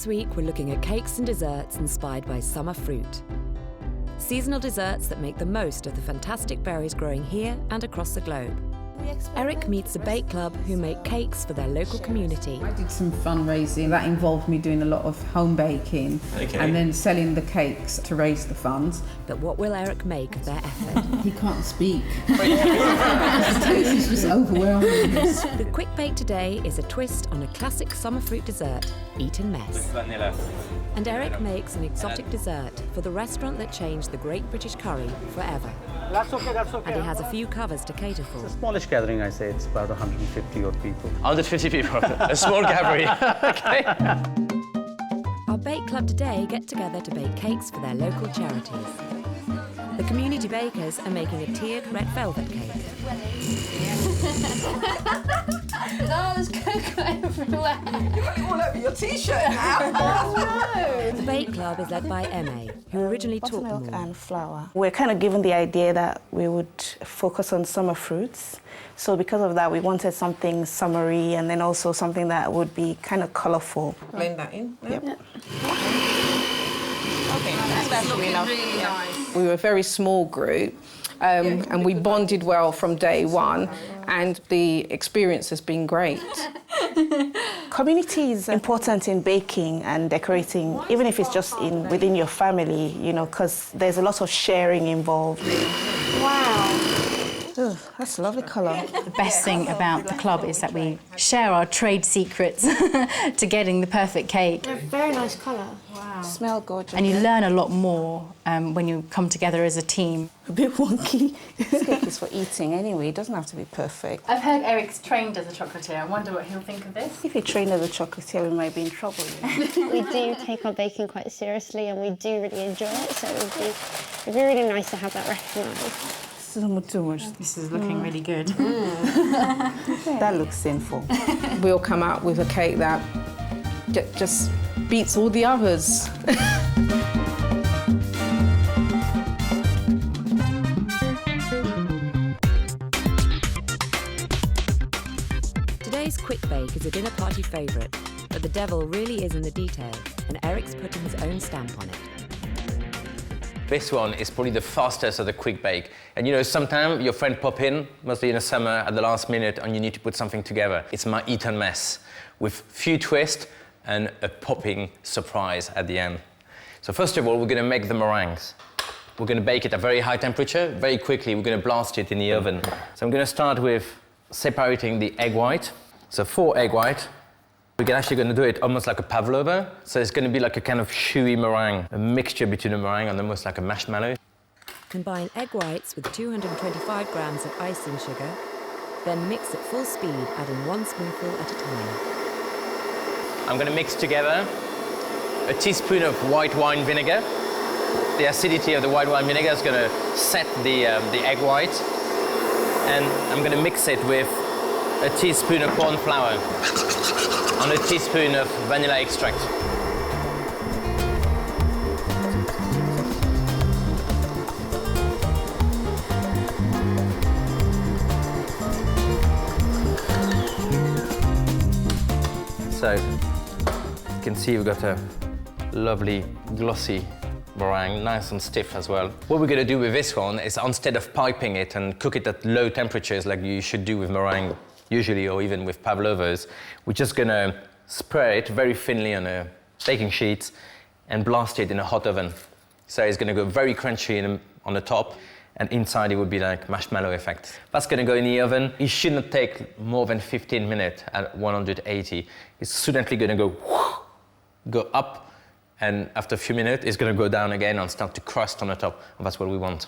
This week we're looking at cakes and desserts inspired by summer fruit. Seasonal desserts that make the most of the fantastic berries growing here and across the globe. Eric meets a bake club who make cakes for their local community. I did some fundraising that involved me doing a lot of home baking and then selling the cakes to raise the funds. But what will Eric make of their effort? He can't speak. It's just overwhelming. The quick bake today is a twist on a classic summer fruit dessert, Eton Mess. Vanilla. And Eric makes an exotic dessert for the restaurant that changed the Great British Curry forever. That's okay, that's okay. And he has a few covers to cater for. It's a smallish gathering, I say. It's about 150 odd people. 150 people. A small gathering. Okay. Our bake club today get together to bake cakes for their local charities. The community bakers are making a tiered red velvet cake. Oh, there's cocoa everywhere. You've got it all over your t-shirt now. No. The bake club is led by Emma, who originally taught them Buttermilk all. and flour. We're kind of given the idea that we would focus on summer fruits. So because of that, we wanted something summery and then also something that would be kind of colourful. Blend that in. Yep. Okay, that's really nice. We were a very small group and we bonded well from day one and the experience has been great. Community is important in baking and decorating, even if it's just within your family, you know, because there's a lot of sharing involved. Wow. Ooh, that's a lovely colour. The best thing about the club is that we share our trade secrets to getting the perfect cake. A very nice colour. Wow. Smell gorgeous. And you learn a lot more when you come together as a team. A bit wonky. This cake is for eating anyway, it doesn't have to be perfect. I've heard Eric's trained as a chocolatier. I wonder what he'll think of this. If you train as a chocolatier, we might be in trouble. You know? We do take our baking quite seriously and we do really enjoy it, so it'd be really nice to have that recognised. Too much. This is looking really good. That looks sinful. We'll come out with a cake that just beats all the others. Today's quick bake is a dinner party favourite, but the devil really is in the detail, and Eric's putting his own stamp on it. This one is probably the fastest of the quick bake. And you know, sometimes your friend pop in, mostly in the summer, at the last minute, and you need to put something together. It's my Eton Mess, with few twists and a popping surprise at the end. So first of all, we're going to make the meringues. We're going to bake it at very high temperature. Very quickly, we're going to blast it in the oven. So I'm going to start with separating the egg white. So 4 egg white. We're actually going to do it almost like a pavlova. So it's going to be like a kind of chewy meringue, a mixture between a meringue and almost like a marshmallow. Combine egg whites with 225 grams of icing sugar, then mix at full speed, adding 1 spoonful at a time. I'm going to mix together a teaspoon of white wine vinegar. The acidity of the white wine vinegar is going to set the egg white. And I'm going to mix it with a teaspoon of corn flour and a teaspoon of vanilla extract. So you can see we've got a lovely glossy meringue, nice and stiff as well. What we're going to do with this one is instead of piping it and cook it at low temperatures like you should do with meringue usually, or even with pavlovas, we're just going to spray it very thinly on a baking sheet and blast it in a hot oven. So it's going to go very crunchy on the top, and inside it would be like marshmallow effect. That's going to go in the oven. It should not take more than 15 minutes at 180. It's suddenly going to go up, and after a few minutes, it's going to go down again and start to crust on the top, and that's what we want.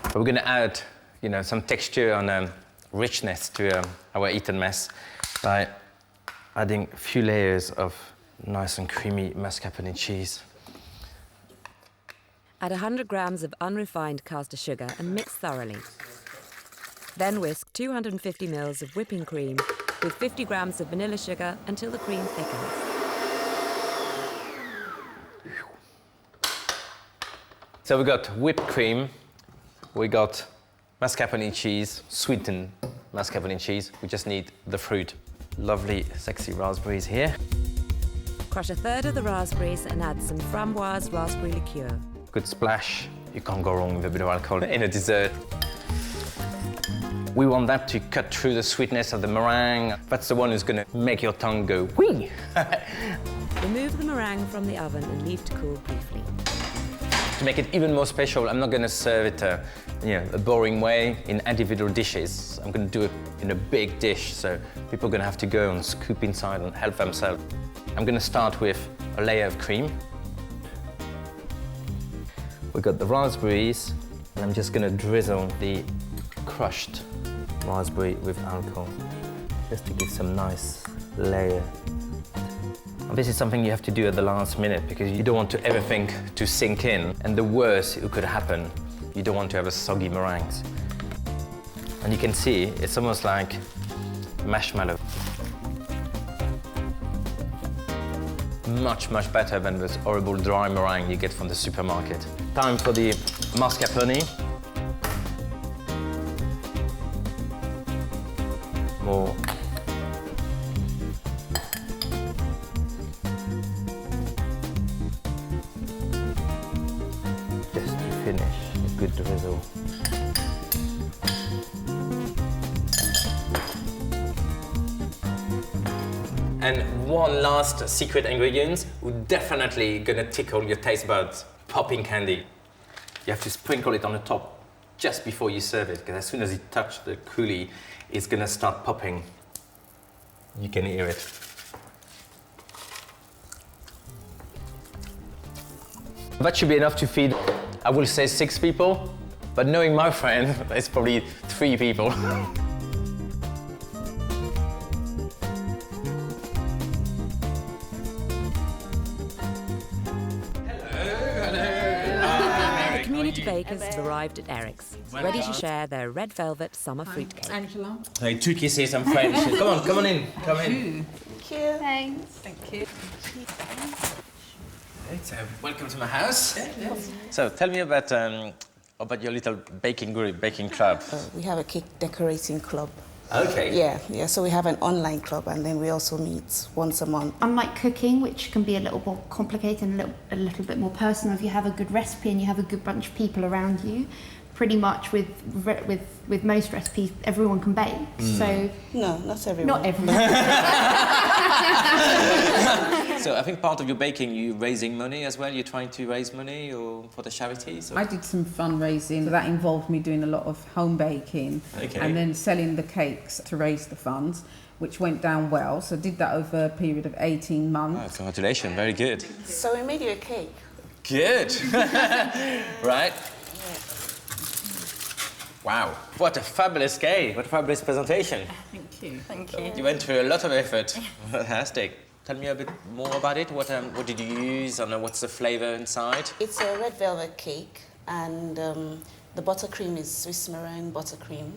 But we're going to add, you know, some texture and richness to our Eton Mess by adding a few layers of nice and creamy mascarpone cheese. Add 100 grams of unrefined caster sugar and mix thoroughly. Then whisk 250 ml of whipping cream with 50 grams of vanilla sugar until the cream thickens. So we got whipped cream, we got mascarpone cheese, sweetened mascarpone cheese. We just need the fruit. Lovely, sexy raspberries here. Crush a third of the raspberries and add some Framboise raspberry liqueur. Good splash. You can't go wrong with a bit of alcohol in a dessert. We want that to cut through the sweetness of the meringue. That's the one who's going to make your tongue go whee! Remove the meringue from the oven and leave to cool briefly. To make it even more special, I'm not going to serve it a boring way in individual dishes. I'm going to do it in a big dish, so people are going to have to go and scoop inside and help themselves. I'm going to start with a layer of cream. We've got the raspberries, and I'm just going to drizzle the crushed raspberry with alcohol, just to give some nice layer. And this is something you have to do at the last minute because you don't want everything to sink in. And the worst it could happen, you don't want to have a soggy meringues. And you can see it's almost like marshmallow. Much, much better than this horrible dry meringue you get from the supermarket. Time for the mascarpone. More. Just to finish, a good drizzle. And one last secret ingredient, who's definitely gonna tickle your taste buds, popping candy. You have to sprinkle it on the top just before you serve it, because as soon as you touch the coulis, it's gonna start popping. You can hear it. That should be enough to feed, I will say 6 people, but knowing my friend, it's probably 3 people. Community bakers have arrived at Eric's, ready to share their red velvet summer fruitcake. Angela. Hey, 2 kisses, I'm French. Come on in, come in. Thank you. Thanks. Thank you. So, welcome to my house. So, tell me about your little baking group, baking club. We have a cake decorating club. Okay. Yeah, so we have an online club and then we also meet once a month. Unlike cooking, which can be a little more complicated and a little bit more personal, if you have a good recipe and you have a good bunch of people around you, pretty much with most recipes, everyone can bake. So no, not everyone. Not everyone. So I think part of your baking, you're raising money as well. You're trying to raise money or for the charities? Or? I did some fundraising. That involved me doing a lot of home baking and then selling the cakes to raise the funds, which went down well. So I did that over a period of 18 months. Oh, congratulations, very good. So we made you a cake. Good. Right. Wow, what a fabulous cake, what a fabulous presentation. Thank you. Thank you. You went through a lot of effort. Fantastic. Tell me a bit more about it. What did you use and what's the flavour inside? It's a red velvet cake and the buttercream is Swiss meringue buttercream,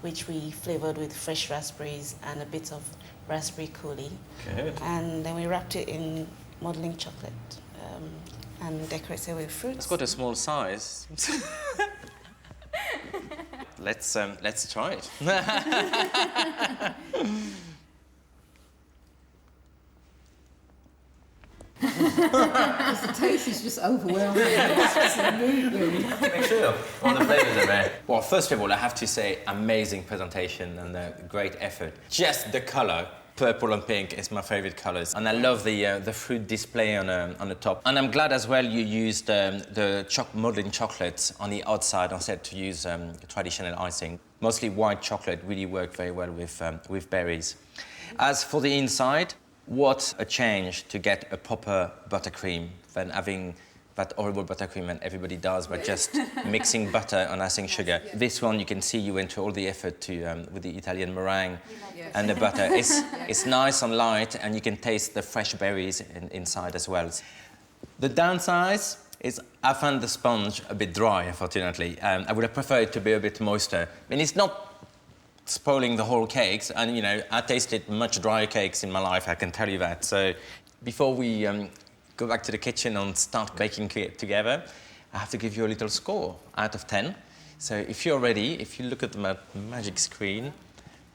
which we flavoured with fresh raspberries and a bit of raspberry coulis. Good. And then we wrapped it in modelling chocolate and decorated with fruits. It's got a small size. Let's try it. The taste is just overwhelming. It's just amazing. Make sure all the flavours are there. Well, first of all, I have to say, amazing presentation and a great effort. Just the colour, purple and pink, is my favourite colours. And I love the fruit display on the top. And I'm glad as well you used the modelling chocolate on the outside instead to use traditional icing. Mostly white chocolate really worked very well with berries. As for the inside, what a change to get a proper buttercream than having that horrible buttercream and everybody does, but just mixing butter and icing sugar. This one, you can see you went through all the effort to with the Italian meringue and the butter. It's nice and light, and you can taste the fresh berries inside as well. The downside is I found the sponge a bit dry, unfortunately. I would have preferred it to be a bit moister. I mean, it's not spoiling the whole cakes, and you know, I tasted much drier cakes in my life, I can tell you that. So before we go back to the kitchen and start baking together, I have to give you a little score out of 10. So if you're ready, if you look at the magic screen,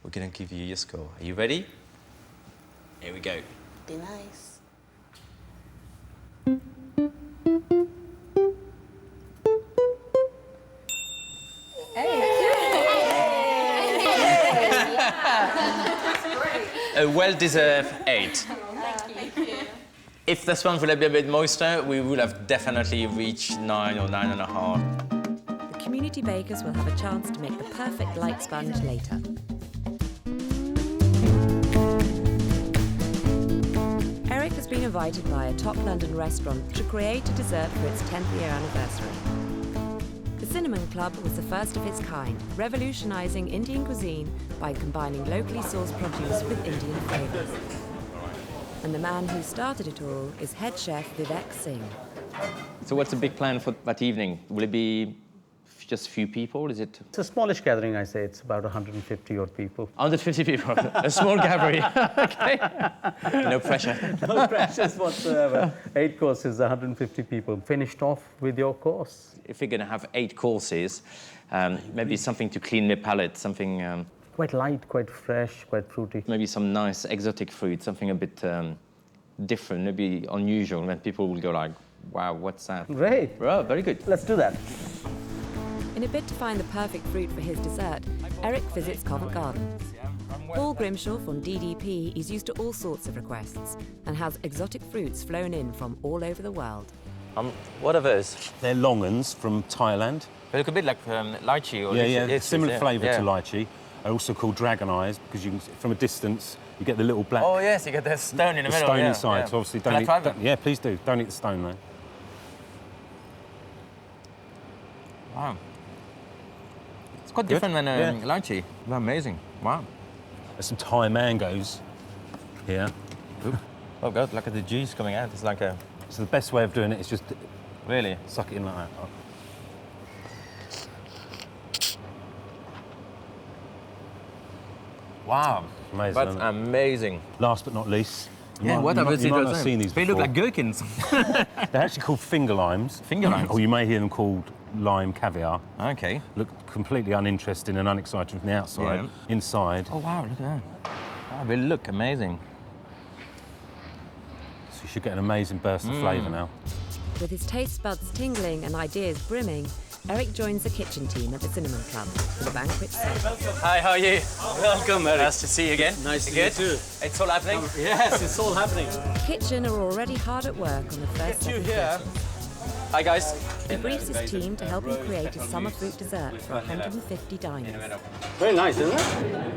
we're gonna give you your score. Are you ready? Here we go. Be nice. a well-deserved 8. Thank you. If the sponge would have been a bit moister, we would have definitely reached 9 or 9.5. The community bakers will have a chance to make the perfect light sponge later. Eric has been invited by a top London restaurant to create a dessert for its 10th year anniversary. The Cinnamon Club was the first of its kind, revolutionising Indian cuisine by combining locally sourced produce with Indian flavours. And the man who started it all is head chef Vivek Singh. So what's the big plan for that evening? Will it be just a few people? Is it? It's a smallish gathering, I say. It's about 150 odd people. 150 people, a small gathering. Okay. No pressure. No pressures whatsoever. 8 courses, 150 people. Finished off with your course. If we're going to have 8 courses, maybe something to clean the palate, something... Quite light, quite fresh, quite fruity. Maybe some nice exotic fruit, something a bit different, maybe unusual, when people will go like, wow, what's that? Great. Oh, very good. Let's do that. In a bid to find the perfect fruit for his dessert, Eric visits Covent Garden. Paul Grimshaw from DDP is used to all sorts of requests and has exotic fruits flown in from all over the world. What are those? They're longuns from Thailand. They look a bit like lychee. Or Yeah, similar flavour yeah. to lychee. They're also called dragon eyes because you can, from a distance, you get the little black... Oh, yes, you get the stone in the middle. stone yeah, inside, yeah. so obviously Can don't I eat... try them? Yeah, please do. Don't eat the stone, though. Wow. It's quite different than lychee. Amazing. Wow. There's some Thai mangoes here. Oh, God, look at the juice coming out. It's like a... So the best way of doing it is just... Really? Suck it in like that. Wow. Amazing. That's isn't it? amazing. Last but not least... You might not have seen these They before. look like gherkins. They're actually called finger limes. Finger limes? Or you may hear them called lime caviar. Okay. Look completely uninteresting and unexciting from the outside. Yeah. Inside, Oh, wow, look at that. Oh, they look amazing. so you should get an amazing burst of flavour now. With his taste buds tingling and ideas brimming, Eric joins the kitchen team at the Cinnamon Club for the banquet set. Hi, how are you? Welcome, Eric. Nice to see you again. Nice to good? see you too. It's all happening? Yes, it's all happening. The kitchen are already hard at work on the first set of dishes. Hi, guys. He briefs his team to help him create a summer fruit dessert for 150 diners. Very nice, isn't it?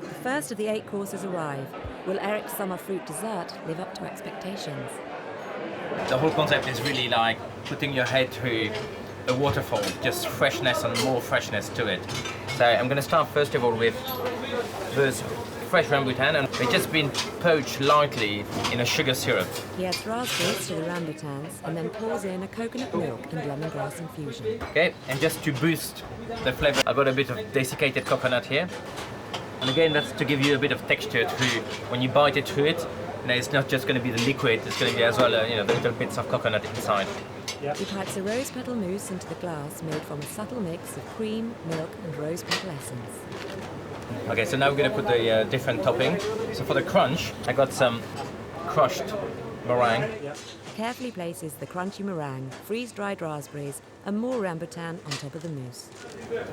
The first of the 8 courses arrive. Will Eric's summer fruit dessert live up to expectations? The whole concept is really like putting your head through a waterfall, just freshness and more freshness to it. So I'm going to start first of all with this fresh rambutan, and they've just been poached lightly in a sugar syrup. He adds raspberries to the rambutans and then pours in a coconut milk and lemongrass infusion. Okay, and just to boost the flavour, I've got a bit of desiccated coconut here. And again, that's to give you a bit of texture through, when you bite it through it, it's not just going to be the liquid, it's going to be as well, the little bits of coconut inside. He pipes a rose petal mousse into the glass made from a subtle mix of cream, milk and rose petal essence. Okay, so now we're going to put the different topping. So for the crunch, I got some crushed meringue. He carefully places the crunchy meringue, freeze-dried raspberries and more rambutan on top of the mousse.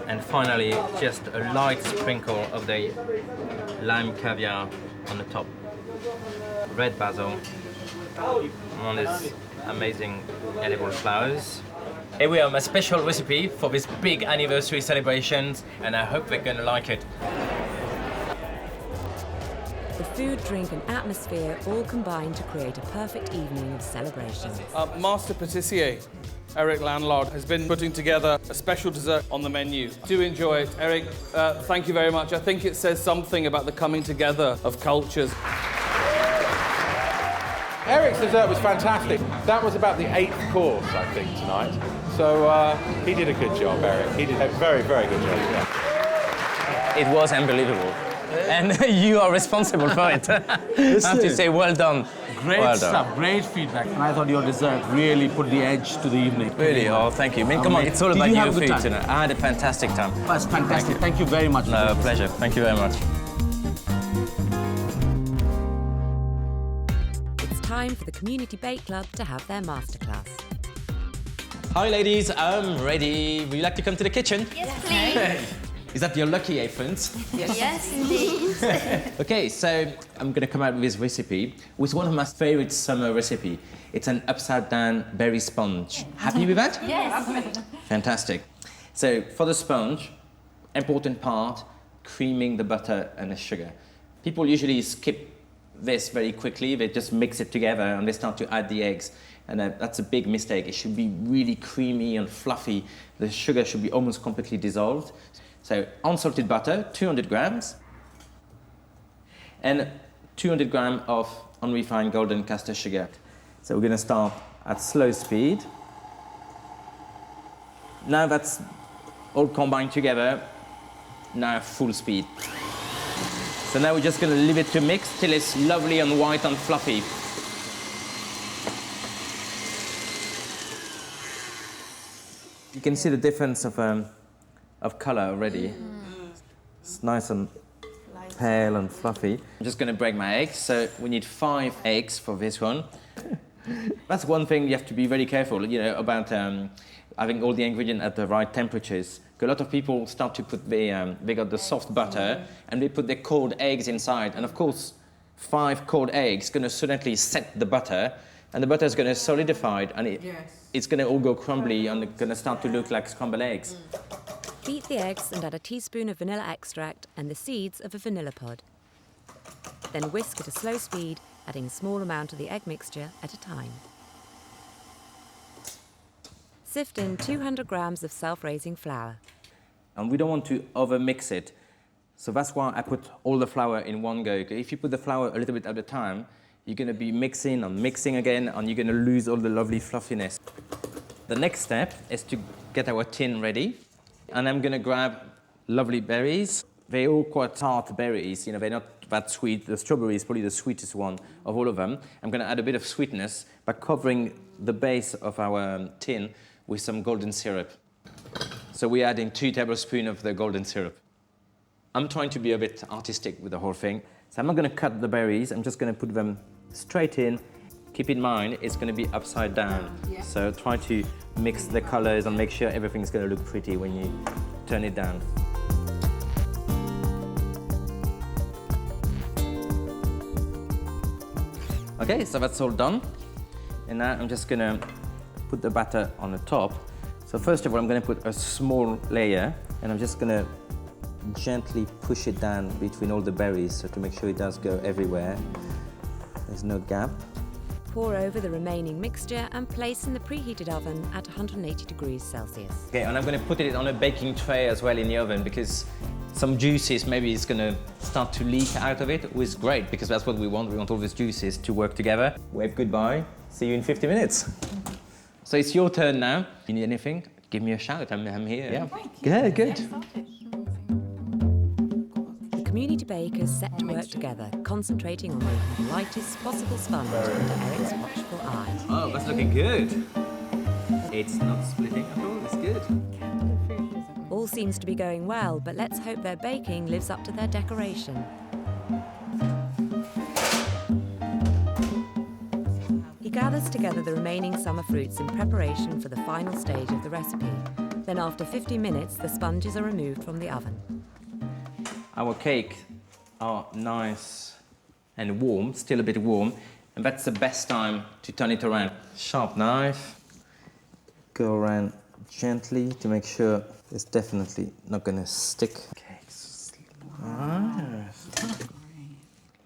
And finally, just a light sprinkle of the lime caviar on the top. Red basil on this amazing edible flowers. Here we are, my special recipe for this big anniversary celebrations, and I hope they're going to like it. The food, drink and atmosphere all combine to create a perfect evening of celebrations. Master Patissier, Eric Lanlard, has been putting together a special dessert on the menu. Do enjoy it. Eric, thank you very much. I think it says something about the coming together of cultures. Eric's dessert was fantastic. That was about the 8th course, I think, tonight. So he did a good job, Eric. He did a very, very good job. Yeah. It was unbelievable. And you are responsible for it. I have to say, well done. Great well stuff, done. great feedback. And I thought your dessert really put the edge to the evening. Really? Oh, thank you. I mean, come on, it's all about your food tonight. I had a fantastic time. That's fantastic. Thank you very much. No, pleasure. Thank you very much. It's time for the Community Bake Club to have their masterclass. Hi, ladies. I'm ready. Would you like to come to the kitchen? Yes, please. Is that your lucky aprons? Yes, indeed. Okay, so I'm going to come out with this recipe with one of my favourite summer recipes. It's an upside-down berry sponge. Happy with that? Yes. Fantastic. So for the sponge, important part, creaming the butter and the sugar. People usually skip this very quickly. They just mix it together and they start to add the eggs. And that's a big mistake. It should be really creamy and fluffy. The sugar should be almost completely dissolved. So unsalted butter, 200 grams, and 200 grams of unrefined golden castor sugar. So we're going to start at slow speed. Now that's all combined together, now full speed. So now we're just going to leave it to mix till it's lovely and white and fluffy. You can see the difference of colour already. It's nice and pale and fluffy. I'm just going to break my eggs. So we need 5 eggs for this one. That's one thing you have to be very careful, about having all the ingredients at the right temperatures. A lot of people start to put they got the soft butter and they put the cold eggs inside. And of course, 5 cold eggs going to suddenly set the butter, and the butter is going to solidify and it's going to all go crumbly and it's going to start to look like scrambled eggs. Beat the eggs and add a teaspoon of vanilla extract and the seeds of a vanilla pod. Then whisk at a slow speed, adding a small amount of the egg mixture at a time. Sift in 200 grams of self-raising flour. And we don't want to over-mix it. So that's why I put all the flour in one go. If you put the flour a little bit at a time, you're going to be mixing and mixing again, and you're going to lose all the lovely fluffiness. The next step is to get our tin ready. And I'm going to grab lovely berries. They're all quite tart berries. They're not that sweet. The strawberry is probably the sweetest one of all of them. I'm going to add a bit of sweetness by covering the base of our tin with some golden syrup. So we're adding 2 tablespoons of the golden syrup. I'm trying to be a bit artistic with the whole thing. So I'm not going to cut the berries. I'm just going to put them straight in. Keep in mind, it's going to be upside down. So try to mix the colors and make sure everything's going to look pretty when you turn it down. Okay, so that's all done. And now I'm just going to put the batter on the top. So first of all, I'm going to put a small layer, and I'm just going to gently push it down between all the berries, so to make sure it does go everywhere. There's no gap. Pour over the remaining mixture and place in the preheated oven at 180 degrees Celsius. Okay, and I'm going to put it on a baking tray as well in the oven, because some juices maybe it's going to start to leak out of it, which is great, because that's what we want. We want all these juices to work together. Wave goodbye. See you in 50 minutes. So it's your turn now. You need anything? Give me a shout. I'm here. Yeah. Good. The community bakers set to work together, concentrating on making the lightest possible sponge under Eric's watchful eye. Oh, that's looking good. It's not splitting at all. It's good. All seems to be going well, but let's hope their baking lives up to their decoration. He gathers together the remaining summer fruits in preparation for the final stage of the recipe. Then after 50 minutes, the sponges are removed from the oven. Our cakes are nice and warm, still a bit warm, and that's the best time to turn it around. Sharp knife, go around gently to make sure it's definitely not going to stick. Cakes,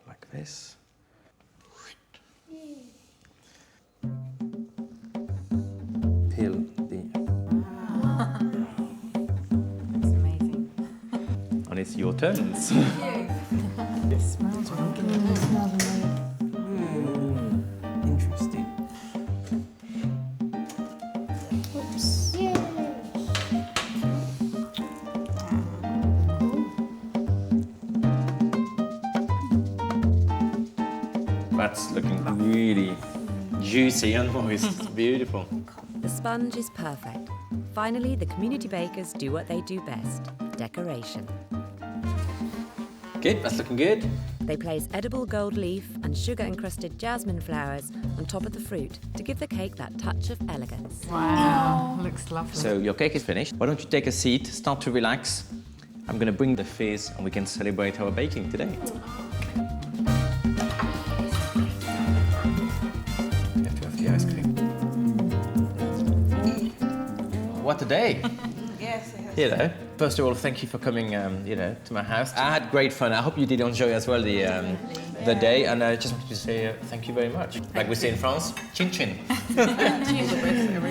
like this. Peel the... It's amazing. And it's your turns. It smells Interesting. That's looking really juicy and moist. It's beautiful. The sponge is perfect. Finally, the community bakers do what they do best: decoration. Good, that's looking good. They place edible gold leaf and sugar-encrusted jasmine flowers on top of the fruit to give the cake that touch of elegance. Wow, looks lovely. So your cake is finished. Why don't you take a seat, start to relax, I'm gonna bring the fizz and we can celebrate our baking today. You have to have the ice cream. What a day! Yes, it has. You know, first of all, thank you for coming, to my house. I had great fun. I hope you did enjoy as well the day, and I just wanted to say thank you very much. Like we say in France, chin chin.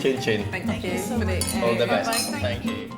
Chin chin. Thank you. All the best. Thank you.